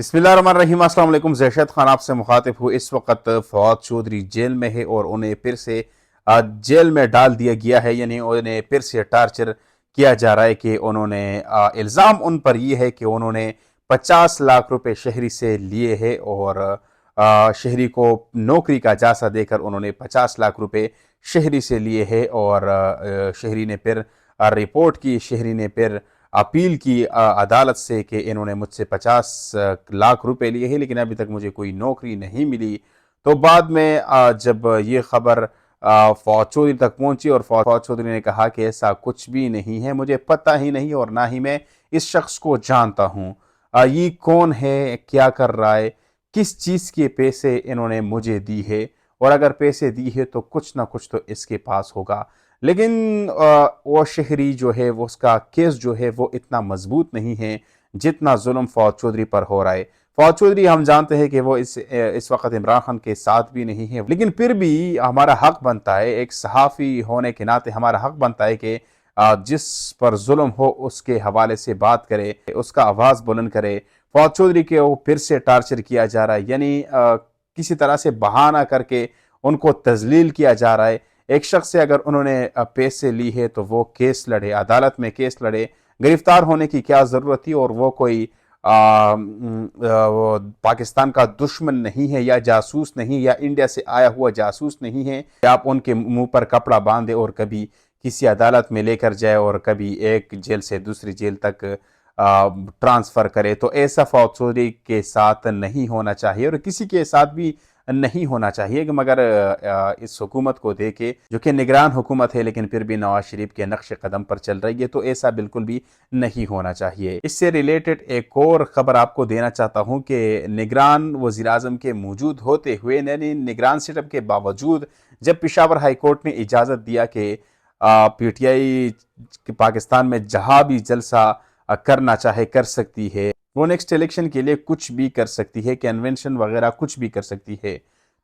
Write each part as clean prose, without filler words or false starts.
बिस्मिल्लाहिर्रहमानिर्रहीम। अस्सलाम वालेकुम। ज़ैशत खान आपसे मुखातिब हूँ। इस वक्त फवाद चौधरी जेल में है और उन्हें फिर से जेल में डाल दिया गया है, यानी उन्हें फिर से टार्चर किया जा रहा है कि उन्होंने इल्ज़ाम उन पर यह है कि उन्होंने 50 लाख रुपए शहरी से लिए हैं और शहरी को नौकरी का जासा देकर उन्होंने 50 लाख रुपए शहरी से लिए हैं और शहरी ने फिर रिपोर्ट की, शहरी ने फिर अपील की अदालत से कि इन्होंने मुझसे 50 लाख रुपए लिए हैं लेकिन अभी तक मुझे कोई नौकरी नहीं मिली। तो बाद में जब ये खबर फौज चौधरी तक पहुंची और फौज चौधरी ने कहा कि ऐसा कुछ भी नहीं है, मुझे पता ही नहीं और ना ही मैं इस शख्स को जानता हूँ। ये कौन है, क्या कर रहा है, किस चीज़ के पैसे इन्होंने मुझे दी है, और अगर पैसे दी है तो कुछ ना कुछ तो इसके पास होगा। लेकिन वो शहरी जो है वो उसका केस जो है वो इतना मजबूत नहीं है जितना जुल्म फौज चौधरी पर हो रहा है। फौज चौधरी हम जानते हैं कि वो इस वक्त इमरान खान के साथ भी नहीं है, लेकिन फिर भी हमारा हक बनता है, एक सहाफ़ी होने के नाते हमारा हक बनता है कि जिस पर जुल्म हो उसके हवाले से बात करे, उसका आवाज़ बुलंद करे। फौज चौधरी के वो फिर से टार्चर किया जा रहा है, यानी किसी तरह से बहाना करके उनको तजलील किया जा रहा है। एक शख्स से अगर उन्होंने पैसे ली है तो वो केस लड़े, अदालत में केस लड़े। गिरफ्तार होने की क्या ज़रूरत थी, और वो कोई वो पाकिस्तान का दुश्मन नहीं है या जासूस नहीं या इंडिया से आया हुआ जासूस नहीं है। आप उनके मुंह पर कपड़ा बांधे और कभी किसी अदालत में लेकर जाए और कभी एक जेल से दूसरी जेल तक ट्रांसफ़र करे। तो ऐसा फौज चौधरी के साथ नहीं होना चाहिए और किसी के साथ भी नहीं होना चाहिए। कि मगर इस हुकूमत को देखे जो कि निगरान हुकूमत है लेकिन फिर भी नवाज शरीफ के नक्श कदम पर चल रही है, तो ऐसा बिल्कुल भी नहीं होना चाहिए। इससे रिलेटेड एक और खबर आपको देना चाहता हूं कि निगरान वज़ीर आज़म के मौजूद होते हुए, यानी निगरान सेटअप के बावजूद, जब पेशावर हाई कोर्ट ने इजाज़त दिया कि पीटीआई पाकिस्तान में जहाँ भी जलसा करना चाहे कर सकती है, वो नेक्स्ट इलेक्शन के लिए कुछ भी कर सकती है, कन्वेंशन वगैरह कुछ भी कर सकती है।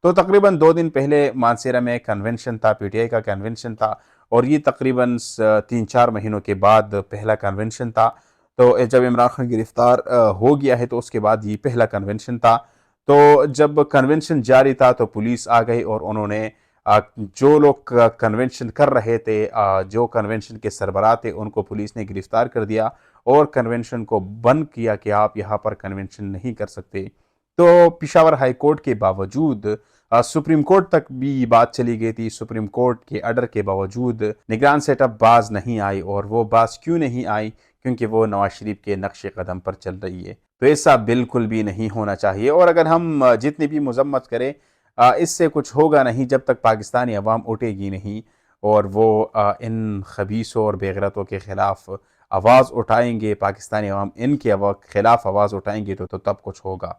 तो तकरीबन 2 दिन पहले मानसेरा में कन्वेंशन था, पीटीआई का कन्वेंशन था, और ये तकरीबन 3-4 महीनों के बाद पहला कन्वेंशन था। तो जब इमरान खान गिरफ्तार हो गया है तो उसके बाद ये पहला कन्वेंशन था। तो जब कन्वेंशन जारी था तो पुलिस आ गई और उन्होंने जो लोग कन्वेंशन कर रहे थे, जो कन्वेंशन के सरबराह थे, उनको पुलिस ने गिरफ्तार कर दिया और कन्वेंशन को बंद किया कि आप यहाँ पर कन्वेंशन नहीं कर सकते। तो पेशावर हाई कोर्ट के बावजूद सुप्रीम कोर्ट तक भी बात चली गई थी। सुप्रीम कोर्ट के ऑर्डर के बावजूद निगरान सेटअप बाज नहीं आई, और वो बाज क्यों नहीं आई? क्योंकि वो नवाज शरीफ के नक्श कदम पर चल रही है। तो ऐसा बिल्कुल भी नहीं होना चाहिए, और अगर हम जितनी भी मजम्मत करें इससे कुछ होगा नहीं जब तक पाकिस्तानी अवाम उठेगी नहीं और वो इन खबीसों और बेगैरतों के खिलाफ आवाज़ उठाएंगे, पाकिस्तानी अवाम इनके खिलाफ आवाज़ उठाएंगे तो तब कुछ होगा।